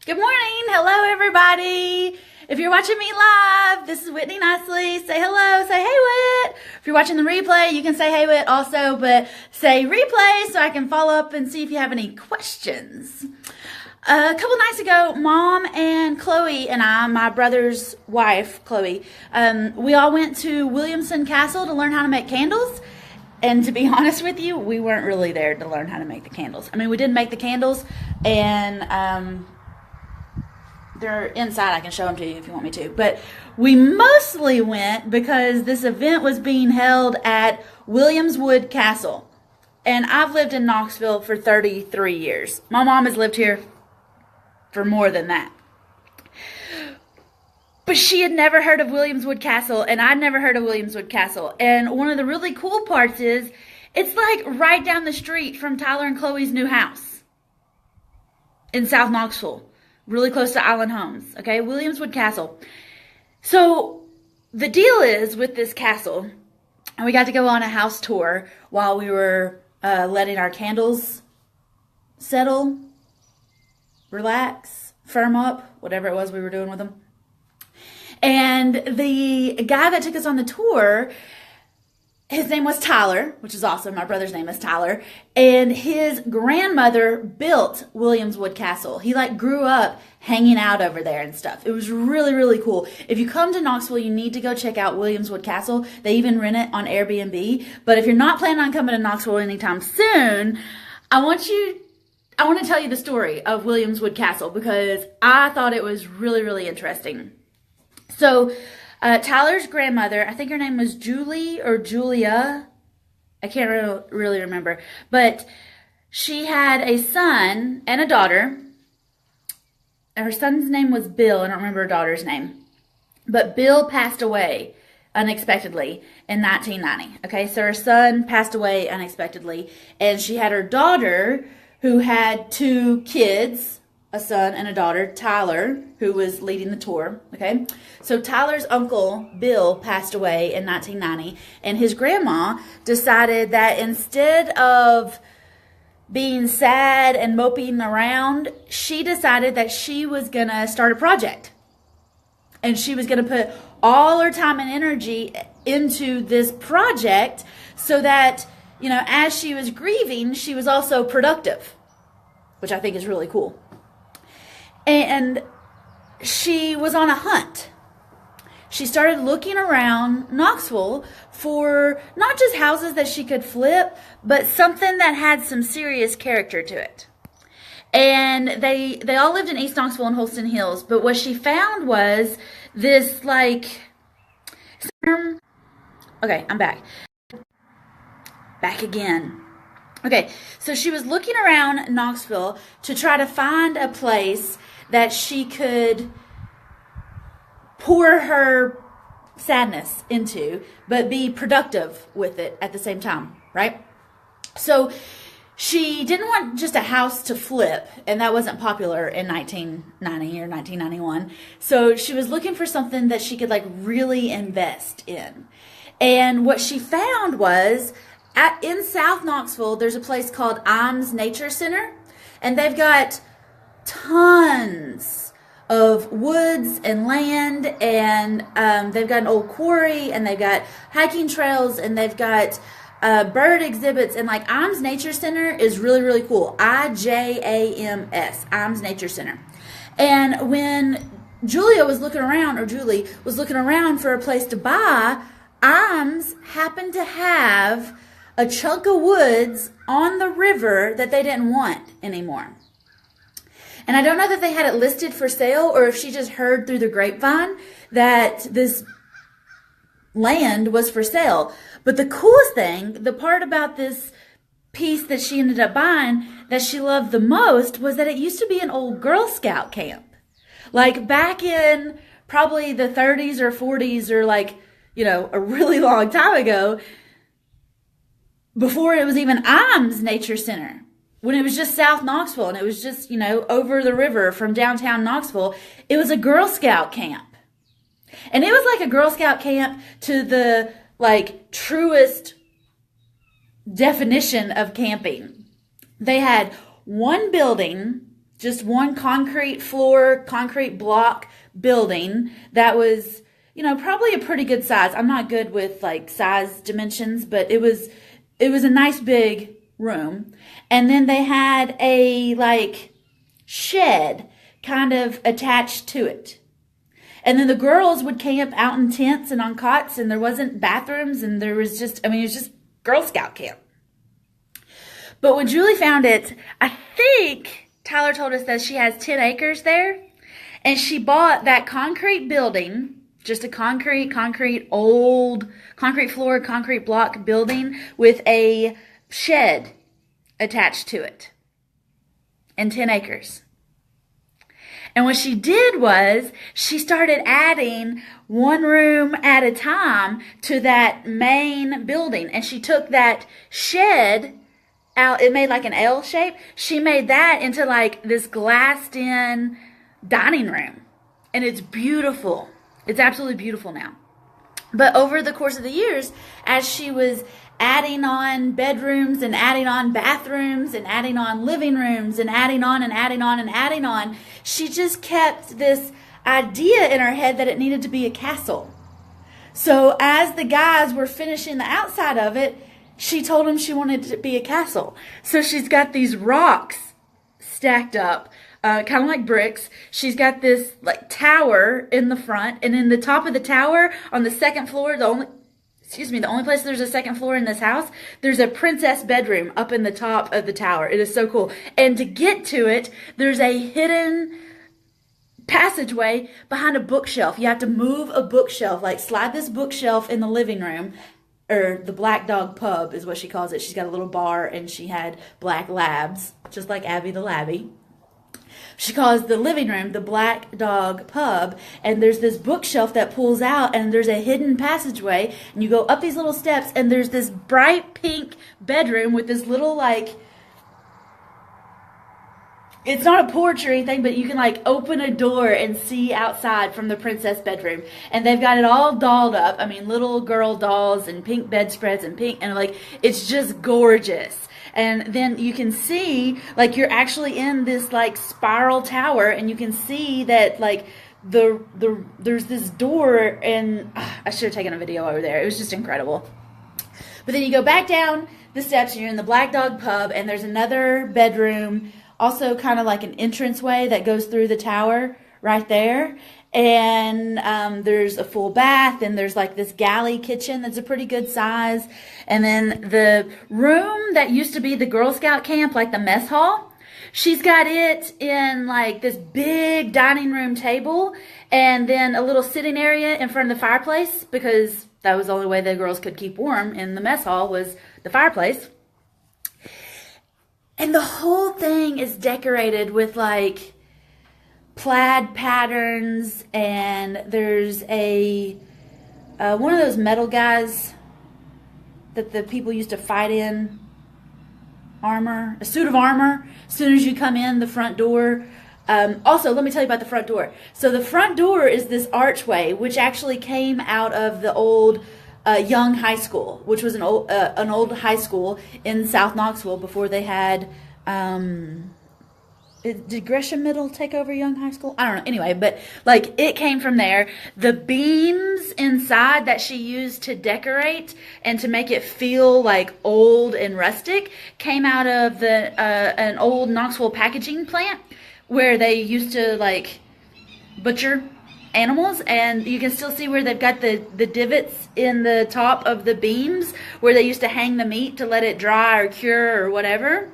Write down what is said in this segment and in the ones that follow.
Good morning. Hello, everybody. If you're watching me live, this is Whitney Nicely. Say hello. Say hey, Whit. If you're watching the replay, you can say hey, Whit also, but say replay so I can follow up and see if you have any questions. A couple nights ago, Mom and Chloe and I, my brother's wife, Chloe, we all went to Williamswood Castle to learn how to make candles. And to be honest with you, we weren't really there to learn how to make the candles. I mean, we did make the candles, and they're inside. I can show them to you if you want me to. But we mostly went because this event was being held at Williamswood Castle. And I've lived in Knoxville for 33 years. My mom has lived here for more than that. But she had never heard of Williamswood Castle, and I'd never heard of Williamswood Castle. And one of the really cool parts is, it's like right down the street from Tyler and Chloe's new house in South Knoxville, really close to Island Homes, okay? Williamswood Castle. So the deal is with this castle, and we got to go on a house tour while we were letting our candles settle, relax, firm up, whatever it was we were doing with them. And the guy that took us on the tour, his name was Tyler, which is awesome. My brother's name is Tyler. And his grandmother built Williamswood Castle. He grew up hanging out over there and stuff. It was really, really cool. If you come to Knoxville, you need to go check out Williamswood Castle. They even rent it on Airbnb. But if you're not planning on coming to Knoxville anytime soon, I want to tell you the story of Williamswood Castle because I thought it was really, really interesting. So, Tyler's grandmother, I think her name was Julie or Julia. I can't really remember. But she had a son and a daughter. Her son's name was Bill. I don't remember her daughter's name. But Bill passed away unexpectedly in 1990. Okay, so her son passed away unexpectedly. And she had her daughter who had two kids, a son and a daughter, Tyler, who was leading the tour, okay? So Tyler's uncle, Bill, passed away in 1990, and his grandma decided that instead of being sad and moping around, she decided that she was going to start a project. And she was going to put all her time and energy into this project so that, as she was grieving, she was also productive, which I think is really cool. And she was on a hunt. She started looking around Knoxville for not just houses that she could flip, but something that had some serious character to it. And they all lived in East Knoxville and Holston Hills, but what she found was this okay, I'm back. Back again. Okay, so she was looking around Knoxville to try to find a place that she could pour her sadness into, but be productive with it at the same time, right? So she didn't want just a house to flip, and that wasn't popular in 1990 or 1991. So she was looking for something that she could really invest in. And what she found was, in South Knoxville, there's a place called Imes Nature Center, and they've got tons of woods and land, and they've got an old quarry, and they've got hiking trails, and they've got bird exhibits, and Imes Nature Center is really, really cool. IJAMS, Imes Nature Center. And when Julie was looking around for a place to buy, Imes happened to have a chunk of woods on the river that they didn't want anymore. And I don't know that they had it listed for sale or if she just heard through the grapevine that this land was for sale. But the coolest thing, the part about this piece that she ended up buying that she loved the most was that it used to be an old Girl Scout camp. Back in probably the 30s or 40s or a really long time ago, before it was even Imes Nature Center. When it was just South Knoxville and it was just, over the river from downtown Knoxville, it was a Girl Scout camp. And it was like a Girl Scout camp to the, truest definition of camping. They had one building just one concrete floor, concrete block building that was, probably a pretty good size. I'm not good with like size dimensions, but it was a nice big room. And then they had a like shed kind of attached to it. And then the girls would camp out in tents and on cots, and there wasn't bathrooms, and there was just, it was just Girl Scout camp. But when Julie found it, I think Tyler told us that she has 10 acres there, and she bought that concrete building, just a old concrete floor, concrete block building with a shed attached to it, and 10 acres. And what she did was she started adding one room at a time to that main building. And she took that shed out. It made like an L shape. She made that into like this glassed in dining room. And it's beautiful. It's absolutely beautiful now. But over the course of the years, as she was adding on bedrooms and adding on bathrooms and adding on living rooms and adding on and adding on and adding on, she just kept this idea in her head that it needed to be a castle. So as the guys were finishing the outside of it, she told them she wanted it to be a castle. So she's got these rocks stacked up, kind of like bricks. She's got this like tower in the front, and in the top of the tower on the second floor, the only place there's a second floor in this house, there's a princess bedroom up in the top of the tower. It is so cool. And to get to it, there's a hidden passageway behind a bookshelf. You have to move a bookshelf, like slide this bookshelf in the living room, or the Black Dog Pub is what she calls it. She's got a little bar, and she had black labs, just like Abby the Labby. She calls the living room the Black Dog Pub, and there's this bookshelf that pulls out, and there's a hidden passageway, and you go up these little steps, and there's this bright pink bedroom with this little, like, it's not a porch or anything, but you can, like, open a door and see outside from the princess bedroom, and they've got it all dolled up. Little girl dolls and pink bedspreads and pink, and, like, it's just gorgeous. And then you can see, like, you're actually in this, like, spiral tower, and you can see that, like, there's this door, and I should have taken a video over there. It was just incredible. But then you go back down the steps, and you're in the Black Dog Pub, and there's another bedroom, also kind of like an entranceway that goes through the tower right there. And there's a full bath, and there's like this galley kitchen that's a pretty good size. And then the room that used to be the Girl Scout camp, like the mess hall, she's got it in like this big dining room table, and then a little sitting area in front of the fireplace, because that was the only way the girls could keep warm in the mess hall was the fireplace. And the whole thing is decorated with like plaid patterns, and there's a one of those metal guys that the people used to fight in, armor, a suit of armor, as soon as you come in the front door. Also, let me tell you about the front door. So the front door is this archway, which actually came out of the old Young High School, which was an old high school in South Knoxville before they had did Gresham Middle take over Young High School? I don't know. Anyway, but like it came from there. The beams inside that she used to decorate and to make it feel like old and rustic came out of the an old Knoxville packaging plant where they used to like butcher animals, and you can still see where they've got the divots in the top of the beams where they used to hang the meat to let it dry or cure or whatever.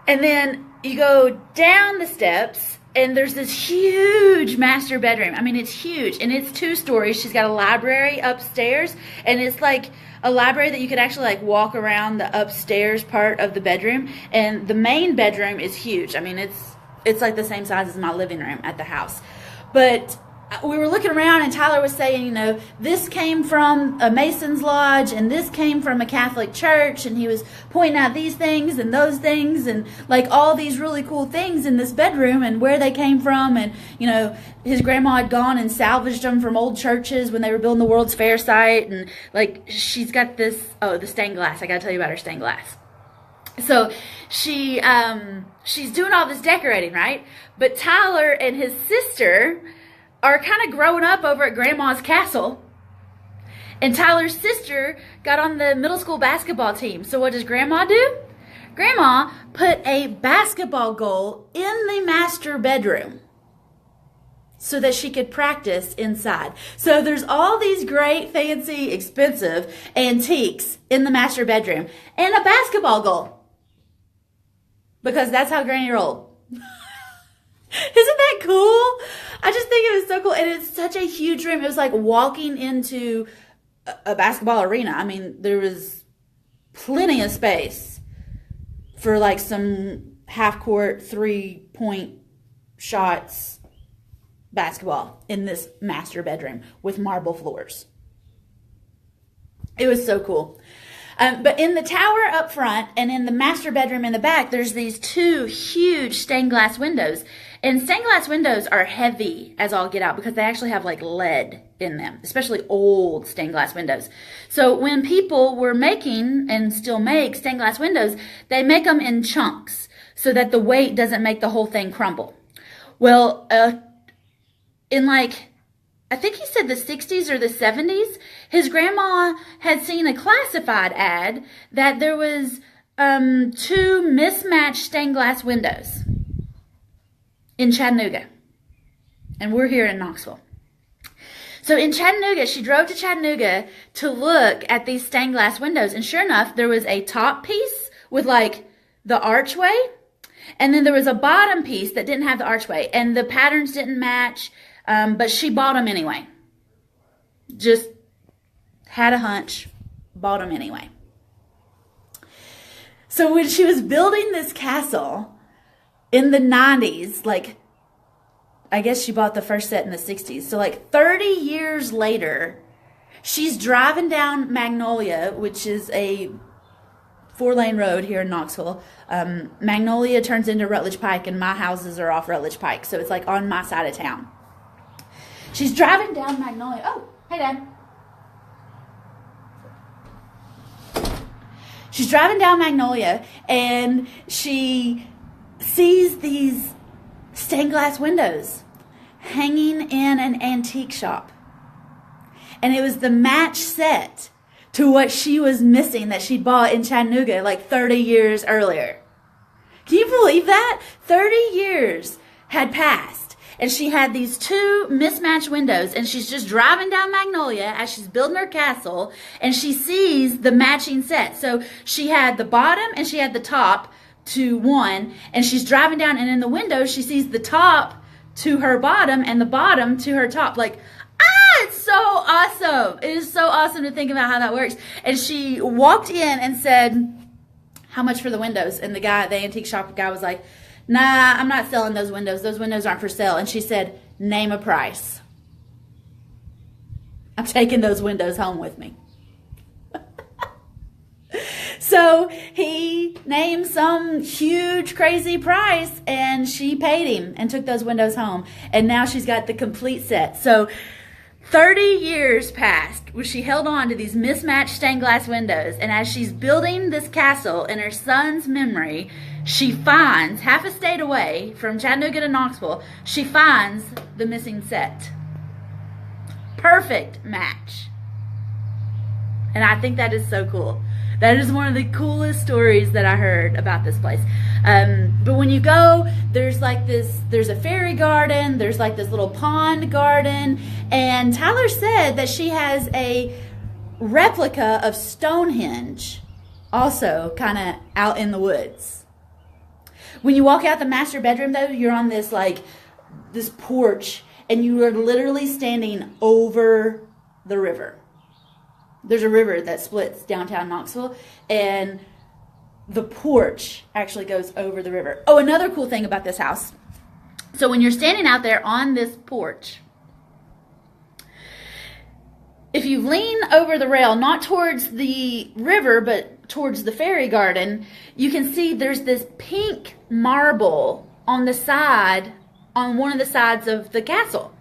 And then you go down the steps, and there's this huge master bedroom. I mean, it's huge, and it's 2 stories. She's got a library upstairs, and it's like a library that you could actually like walk around the upstairs part of the bedroom. And the main bedroom is huge. I mean, it's like the same size as my living room at the house. But we were looking around, and Tyler was saying, you know, this came from a Mason's Lodge, and this came from a Catholic church, and he was pointing out these things and those things, and like all these really cool things in this bedroom and where they came from. And, you know, his grandma had gone and salvaged them from old churches when they were building the World's Fair site. And like, she's got this, the stained glass. I gotta tell you about her stained glass. So she she's doing all this decorating, right? But Tyler and his sister are kind of growing up over at Grandma's castle. And Tyler's sister got on the middle school basketball team. So what does Grandma do? Grandma put a basketball goal in the master bedroom so that she could practice inside. So there's all these great, fancy, expensive antiques in the master bedroom and a basketball goal. Because that's how Granny rolled. Isn't that cool? I just think it was so cool. And it's such a huge room. It was like walking into a basketball arena. I mean, there was plenty of space for like some half-court 3-point shots basketball in this master bedroom with marble floors. It was so cool. But in the tower up front and in the master bedroom in the back, there's these 2 huge stained glass windows. And stained glass windows are heavy as all get out because they actually have like lead in them, especially old stained glass windows. So when people were making and still make stained glass windows, they make them in chunks so that the weight doesn't make the whole thing crumble. Well, in like, I think he said the 60s or the 70s, his grandma had seen a classified ad that there was 2 mismatched stained glass windows in Chattanooga. And we're here in Knoxville. So in Chattanooga, she drove to Chattanooga to look at these stained glass windows. And sure enough, there was a top piece with like the archway. And then there was a bottom piece that didn't have the archway. And the patterns didn't match. But she bought them anyway. Just had a hunch, bought them anyway. So when she was building this castle in the 90s, like, I guess she bought the first set in the 60s. So like 30 years later, she's driving down Magnolia, which is a 4-lane road here in Knoxville. Magnolia turns into Rutledge Pike, and my houses are off Rutledge Pike. So it's like on my side of town. She's driving down Magnolia. Oh, hey, Dad. She's driving down Magnolia, and she sees these stained glass windows hanging in an antique shop. And it was the match set to what she was missing that she'd bought in Chattanooga like 30 years earlier. Can you believe that? 30 years had passed. And she had these 2 mismatched windows, and she's just driving down Magnolia as she's building her castle, and she sees the matching set. So she had the bottom and she had the top to one, and she's driving down, and in the window she sees the top to her bottom and the bottom to her top. Like, it's so awesome. It is so awesome to think about how that works. And she walked in and said, "How much for the windows?" And the antique shop guy was like, "Nah, I'm not selling those windows. Those windows aren't for sale." And she said, "Name a price. I'm taking those windows home with me." So he named some huge, crazy price, and she paid him and took those windows home. And now she's got the complete set. So 30 years passed where she held on to these mismatched stained glass windows. And as she's building this castle in her son's memory, she finds, half a state away from Chattanooga to Knoxville, she finds the missing set. Perfect match. And I think that is so cool. That is one of the coolest stories that I heard about this place. But when you go, there's a fairy garden, there's like this little pond garden, and Tyler said that she has a replica of Stonehenge also kind of out in the woods. When you walk out the master bedroom, though, you're on this porch, and you are literally standing over the river. There's a river that splits downtown Knoxville, and the porch actually goes over the river. Oh, another cool thing about this house. So when you're standing out there on this porch, if you lean over the rail, not towards the river, but towards the fairy garden, you can see there's this pink marble on the side, on one of the sides of the castle.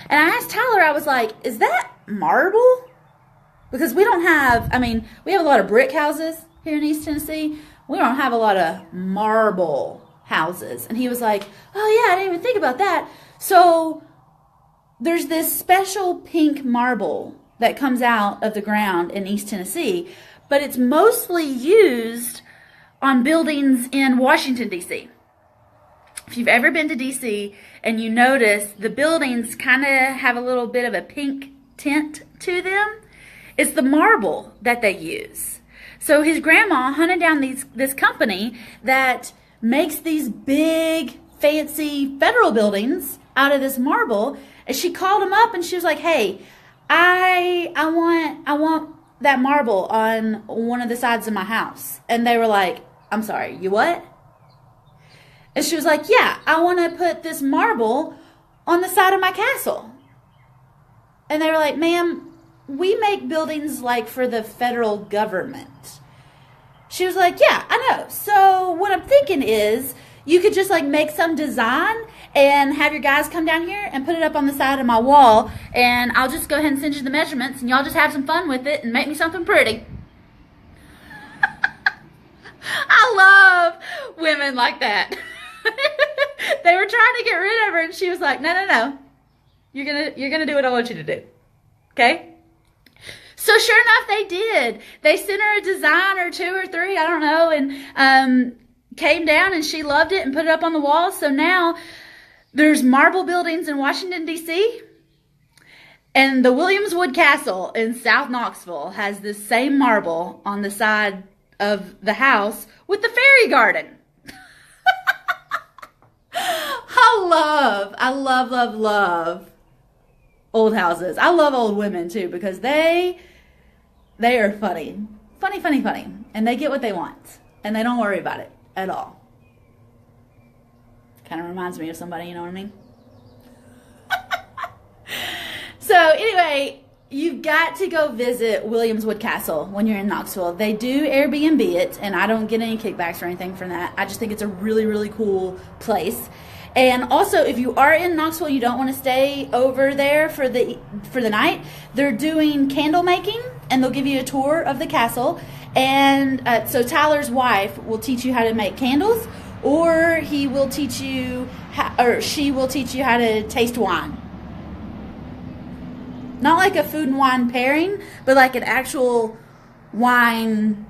And I asked Tyler, I was like, "Is that marble?" Because we don't have, we have a lot of brick houses here in East Tennessee. We don't have a lot of marble houses. And he was like, oh yeah, I didn't even think about that. So there's this special pink marble that comes out of the ground in East Tennessee, but it's mostly used on buildings in Washington, D.C. If you've ever been to D.C. and you notice the buildings kind of have a little bit of a pink tint to them, it's the marble that they use. So his grandma hunted down this company that makes these big, fancy federal buildings out of this marble. And she called him up and she was like, hey, I want that marble on one of the sides of my house. And they were like, I'm sorry, you what? And she was like, yeah, I want to put this marble on the side of my castle. And they were like, ma'am, we make buildings like for the federal government. She was like, yeah, I know. So what I'm thinking is you could just like make some design and have your guys come down here and put it up on the side of my wall. And I'll just go ahead and send you the measurements and y'all just have some fun with it and make me something pretty. I love women like that. They were trying to get rid of her and she was like, no. You're gonna do what I want you to do. Okay? So sure enough, they did. They sent her a design or 2 or 3, I don't know, and came down and she loved it and put it up on the wall. So now there's marble buildings in Washington, D.C. And the Williamswood Castle in South Knoxville has this same marble on the side of the house with the fairy garden. I love old houses. I love old women too because they are funny. And they get what they want. And they don't worry about it at all. Kind of reminds me of somebody, you know what I mean? So anyway, you've got to go visit Williamswood Castle when you're in Knoxville. They do Airbnb it, and I don't get any kickbacks or anything from that. I just think it's a really, really cool place. And also, if you are in Knoxville, you don't want to stay over there for the night, they're doing candle making, and they'll give you a tour of the castle. And so Tyler's wife will teach you how to make candles, or he will teach you, she will teach you how to taste wine. Not like a food and wine pairing, but like an actual wine,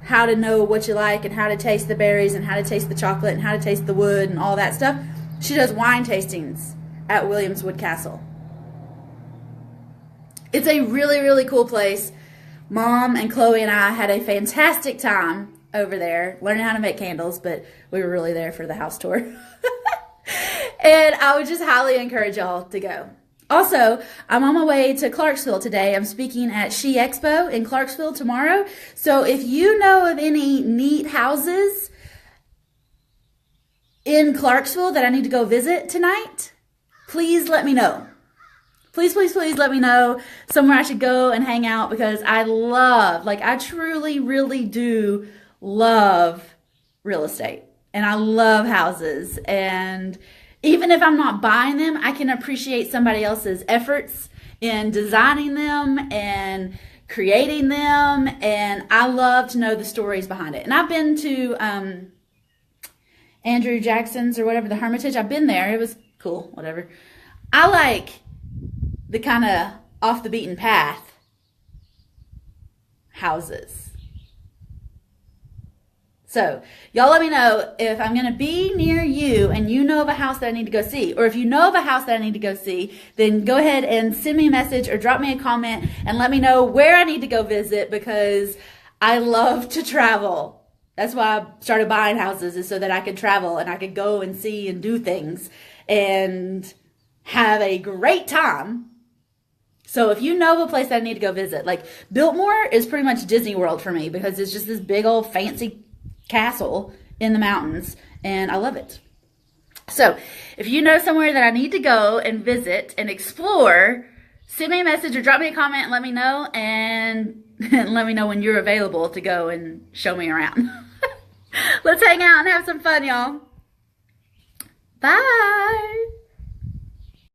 how to know what you like and how to taste the berries and how to taste the chocolate and how to taste the wood and all that stuff. She does wine tastings at Williamswood Castle. It's a really, really cool place. Mom and Chloe and I had a fantastic time over there learning how to make candles, but we were really there for the house tour. And I would just highly encourage y'all to go. Also, I'm on my way to Clarksville today. I'm speaking at She Expo in Clarksville tomorrow. So if you know of any neat houses in Clarksville that I need to go visit tonight, please let me know. Please let me know somewhere I should go and hang out because I truly, really do love real estate. And I love houses. And even if I'm not buying them, I can appreciate somebody else's efforts in designing them and creating them. And I love to know the stories behind it. And I've been to Andrew Jackson's or whatever, the Hermitage. I've been there. It was cool, whatever. I like the kind of off the beaten path houses. So, y'all let me know if I'm going to be near you and you know of a house that I need to go see. Or if you know of a house that I need to go see, then go ahead and send me a message or drop me a comment and let me know where I need to go visit because I love to travel. That's why I started buying houses, is so that I could travel and I could go and see and do things and have a great time. So if you know of a place that I need to go visit, like Biltmore is pretty much Disney World for me because it's just this big old fancy castle in the mountains and I love it. So if you know somewhere that I need to go and visit and explore, send me a message or drop me a comment and let me know, and let me know when you're available to go and show me around. Let's hang out and have some fun, y'all. Bye.